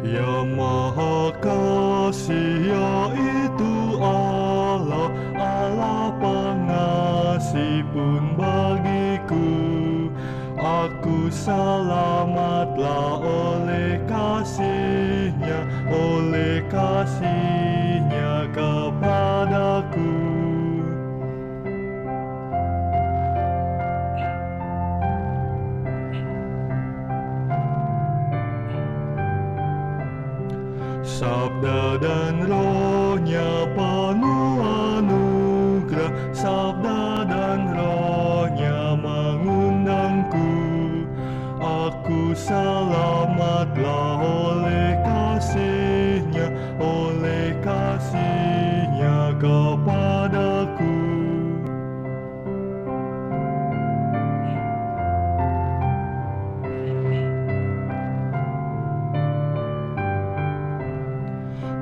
Yang Maha Kasih yaitu Allah, Allah pengasih pun bagiku. Aku selamatlah oleh kasihnya kepadaku. Sabda dan rohnya penuh anugerah, sabda dan rohnya mengundangku. Aku selamatlah oleh kasihnya kepadaku.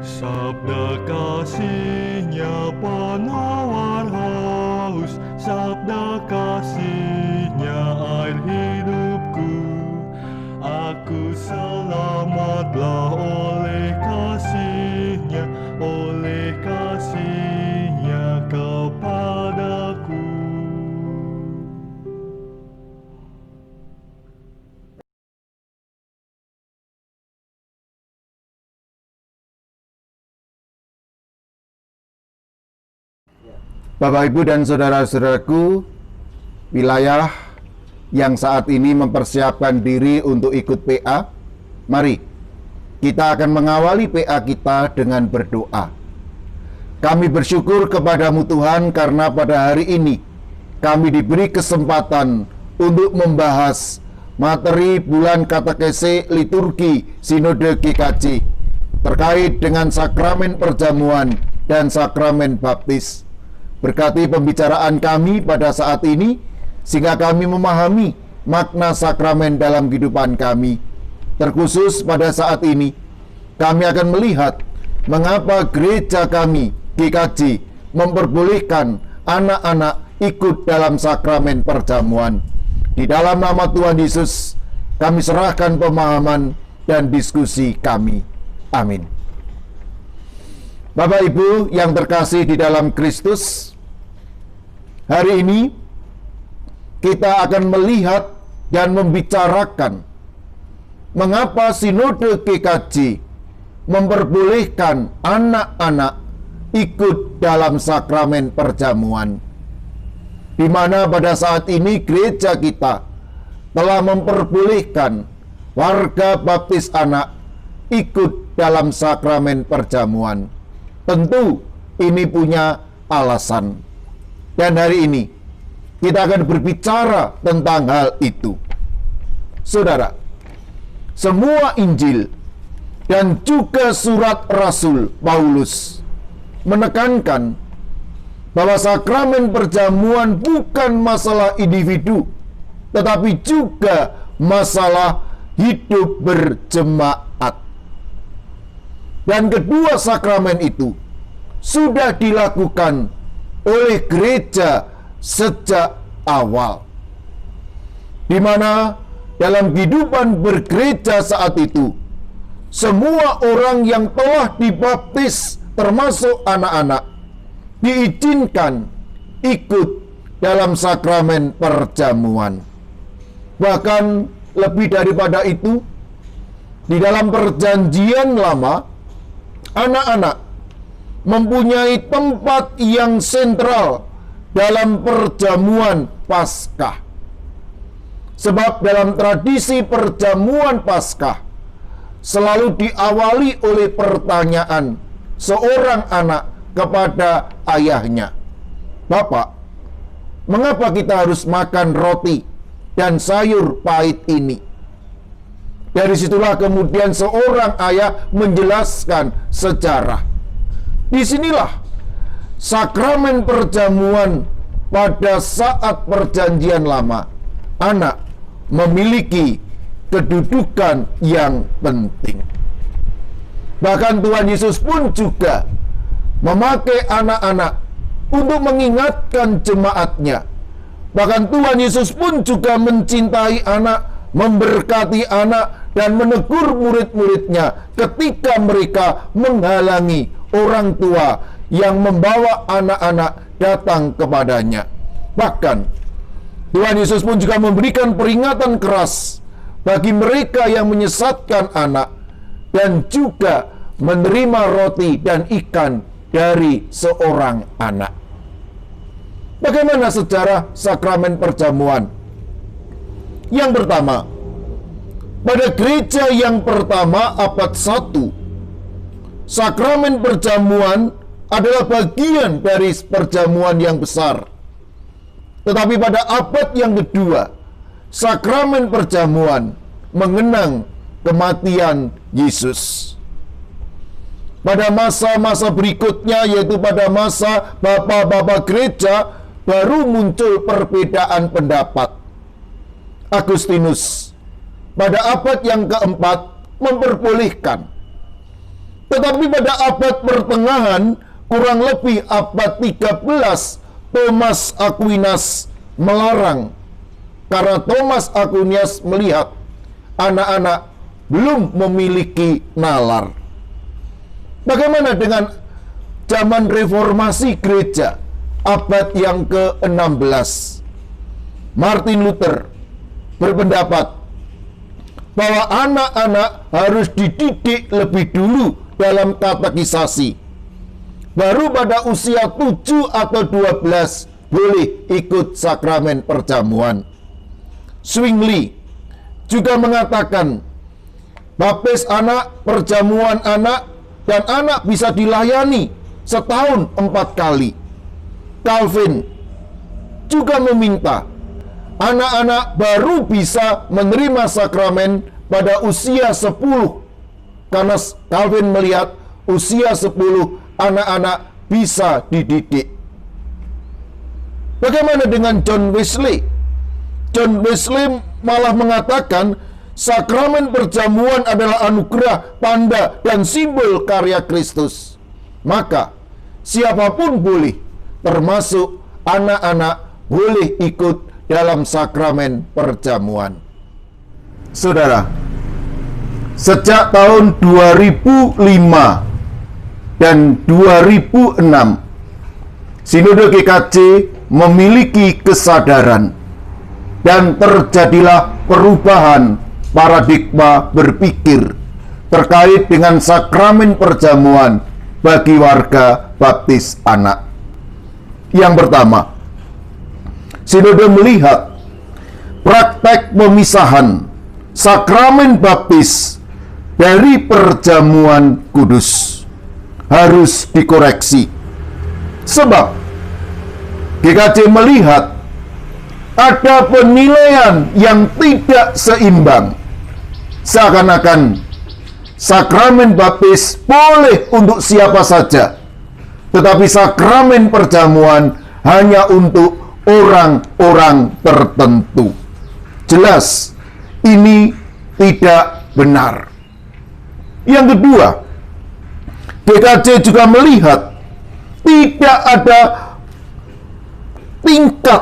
Sabda kasihnya penawar haus, sabda kasihnya air hidupku. Aku selamatlah oleh kasihnya kepadaku. Bapak, Ibu, dan saudara-saudaraku, wilayah yang saat ini mempersiapkan diri untuk ikut PA, mari kita akan mengawali PA kita dengan berdoa. Kami bersyukur kepadamu Tuhan karena pada hari ini kami diberi kesempatan untuk membahas materi bulan katekese liturgi Sinode GKJ terkait dengan sakramen perjamuan dan sakramen baptis. Berkati pembicaraan kami pada saat ini, sehingga kami memahami makna sakramen dalam kehidupan kami. Terkhusus pada saat ini, kami akan melihat mengapa gereja kami, GKJ, memperbolehkan anak-anak ikut dalam sakramen perjamuan. Di dalam nama Tuhan Yesus, kami serahkan pemahaman dan diskusi kami. Amin. Bapak Ibu yang terkasih di dalam Kristus, hari ini kita akan melihat dan membicarakan mengapa Sinode GKJ memperbolehkan anak-anak ikut dalam sakramen perjamuan, di mana pada saat ini gereja kita telah memperbolehkan warga baptis anak ikut dalam sakramen perjamuan. Tentu ini punya alasan. Dan hari ini kita akan berbicara tentang hal itu. Saudara, semua Injil dan juga surat Rasul Paulus menekankan bahwa sakramen perjamuan bukan masalah individu, tetapi juga masalah hidup berjemaat. Dan kedua sakramen itu sudah dilakukan oleh gereja sejak awal, di mana dalam kehidupan bergereja saat itu, semua orang yang telah dibaptis, termasuk anak-anak, diizinkan ikut dalam sakramen perjamuan. Bahkan lebih daripada itu, di dalam perjanjian lama, anak-anak mempunyai tempat yang sentral dalam perjamuan Paskah. Sebab dalam tradisi perjamuan Paskah selalu diawali oleh pertanyaan seorang anak kepada ayahnya, "Bapak, mengapa kita harus makan roti dan sayur pahit ini?" Dari situlah kemudian seorang ayah menjelaskan sejarah. Disinilah sakramen perjamuan pada saat perjanjian lama, anak memiliki kedudukan yang penting. Bahkan Tuhan Yesus pun juga memakai anak-anak untuk mengingatkan jemaatnya. Bahkan Tuhan Yesus pun juga mencintai anak, memberkati anak, dan menegur murid-muridnya ketika mereka menghalangi orang tua yang membawa anak-anak datang kepadanya. Bahkan Tuhan Yesus pun juga memberikan peringatan keras bagi mereka yang menyesatkan anak dan juga menerima roti dan ikan dari seorang anak. Bagaimana sejarah sakramen perjamuan? Yang pertama, pada gereja yang pertama abad 1, sakramen perjamuan adalah bagian dari perjamuan yang besar. Tetapi pada abad yang kedua, sakramen perjamuan mengenang kematian Yesus. Pada masa-masa berikutnya, yaitu pada masa bapak-bapak gereja, baru muncul perbedaan pendapat. Agustinus pada abad yang keempat memperbolehkan. Tetapi pada abad pertengahan, kurang lebih abad 13, Thomas Aquinas melarang. Karena Thomas Aquinas melihat anak-anak belum memiliki nalar. Bagaimana dengan zaman reformasi gereja abad yang ke-16? Martin Luther berpendapat bahwa anak-anak harus dididik lebih dulu dalam katekisasi. Baru pada usia 7 atau 12 boleh ikut sakramen perjamuan. Zwingli juga mengatakan baptis anak, perjamuan anak, dan anak bisa dilayani setahun 4 kali. Calvin juga meminta anak-anak baru bisa menerima sakramen pada usia 10, karena Calvin melihat usia 10 anak-anak bisa dididik. Bagaimana dengan John Wesley? John Wesley malah mengatakan sakramen perjamuan adalah anugerah, tanda, dan simbol karya Kristus. Maka siapapun boleh, termasuk anak-anak, boleh ikut dalam sakramen perjamuan. Saudara, sejak tahun 2005 dan 2006, Sinode GKJ memiliki kesadaran dan terjadilah perubahan paradigma berpikir terkait dengan sakramen perjamuan bagi warga baptis anak. Yang pertama, Sinode melihat praktek pemisahan sakramen baptis dari perjamuan kudus harus dikoreksi. Sebab GKJ melihat ada penilaian yang tidak seimbang. Seakan-akan sakramen baptis boleh untuk siapa saja, tetapi sakramen perjamuan hanya untuk orang-orang tertentu. Jelas ini tidak benar. Yang kedua, GKJ juga melihat tidak ada tingkat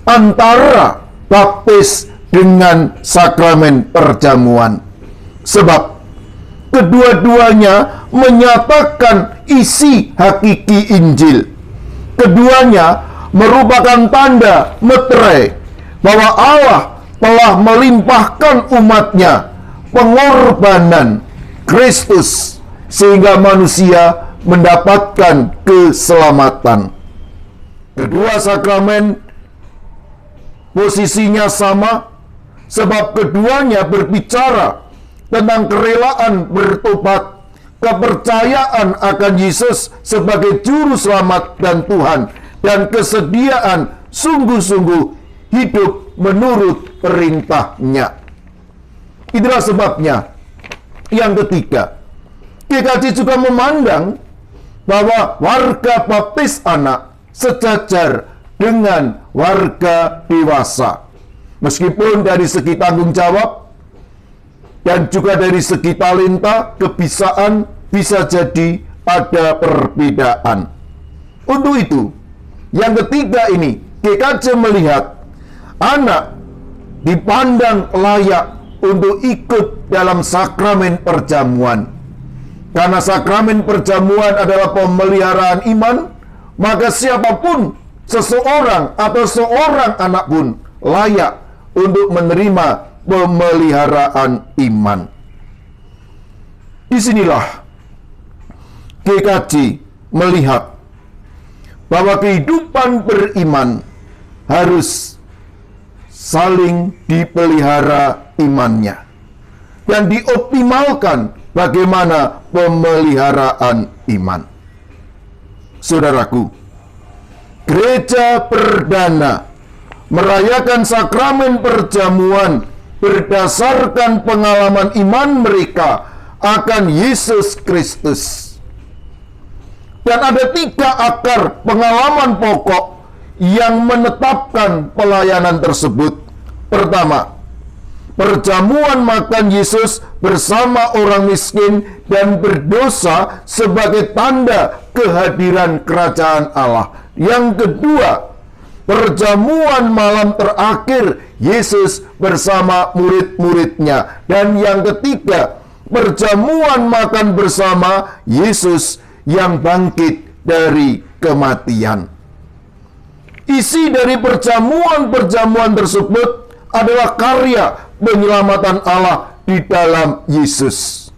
antara baptis dengan sakramen perjamuan. Sebab kedua-duanya menyatakan isi hakiki Injil. Keduanya merupakan tanda meterai bahwa Allah telah melimpahkan umatnya pengorbanan Kristus sehingga manusia mendapatkan keselamatan. Kedua sakramen posisinya sama, sebab keduanya berbicara tentang kerelaan bertobat, kepercayaan akan Yesus sebagai juru selamat dan Tuhan, dan kesediaan sungguh-sungguh hidup menurut perintahnya. Itulah sebabnya yang ketiga, GKJ juga memandang bahwa warga baptis anak sejajar dengan warga dewasa. Meskipun dari segi tanggung jawab dan juga dari segi talenta, kebisaan bisa jadi ada perbedaan. Untuk itu, yang ketiga ini, GKJ melihat anak dipandang layak untuk ikut dalam sakramen perjamuan. Karena sakramen perjamuan adalah pemeliharaan iman, maka siapapun, seseorang atau seorang anak pun layak untuk menerima pemeliharaan iman. Disinilah GKJ melihat bahwa kehidupan beriman harus saling dipelihara imannya dan dioptimalkan bagaimana pemeliharaan iman. Saudaraku, gereja perdana merayakan sakramen perjamuan berdasarkan pengalaman iman mereka akan Yesus Kristus. Dan ada 3 akar pengalaman pokok yang menetapkan pelayanan tersebut. Pertama, perjamuan makan Yesus bersama orang miskin dan berdosa sebagai tanda kehadiran kerajaan Allah. Yang kedua, perjamuan malam terakhir Yesus bersama murid-muridnya. Dan yang ketiga, perjamuan makan bersama Yesus yang bangkit dari kematian. Isi dari perjamuan-perjamuan tersebut adalah karya penyelamatan Allah di dalam Yesus.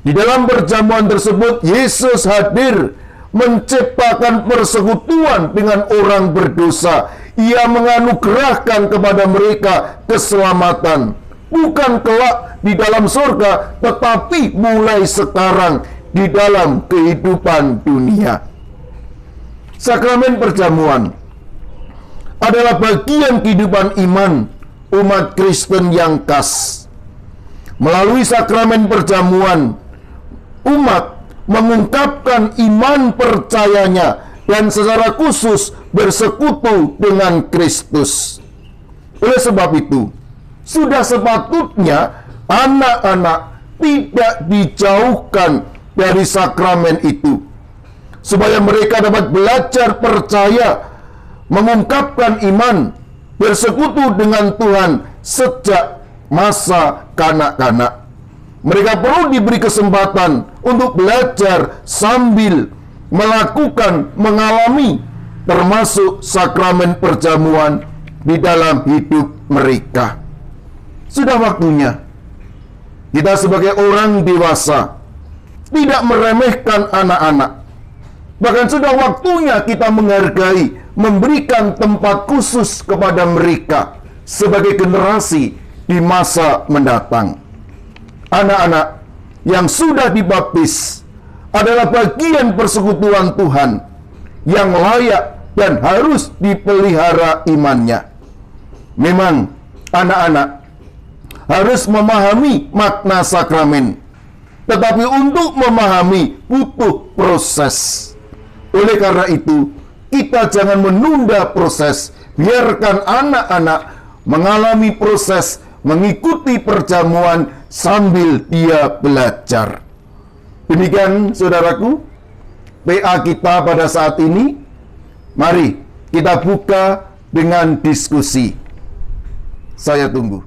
Di dalam perjamuan tersebut, Yesus hadir menciptakan persekutuan dengan orang berdosa. Ia menganugerahkan kepada mereka keselamatan, bukan kelak di dalam surga, tetapi mulai sekarang di dalam kehidupan dunia. Sakramen perjamuan adalah bagian kehidupan iman umat Kristen yang khas. Melalui sakramen perjamuan, umat mengungkapkan iman percayanya dan secara khusus bersekutu dengan Kristus. Oleh sebab itu, sudah sepatutnya anak-anak tidak dijauhkan dari sakramen itu, supaya mereka dapat belajar percaya, mengungkapkan iman, bersekutu dengan Tuhan sejak masa kanak-kanak. Mereka perlu diberi kesempatan untuk belajar sambil melakukan, mengalami, termasuk sakramen perjamuan di dalam hidup mereka. Sudah waktunya kita sebagai orang dewasa tidak meremehkan anak-anak. Bahkan sudah waktunya kita menghargai, memberikan tempat khusus kepada mereka sebagai generasi di masa mendatang. Anak-anak yang sudah dibaptis adalah bagian persekutuan Tuhan yang layak dan harus dipelihara imannya. Memang anak-anak harus memahami makna sakramen, tetapi untuk memahami butuh proses. Oleh karena itu, kita jangan menunda proses. Biarkan anak-anak mengalami proses, mengikuti perjamuan sambil dia belajar. Demikian saudaraku, PA kita pada saat ini. Mari kita buka dengan diskusi. Saya tunggu.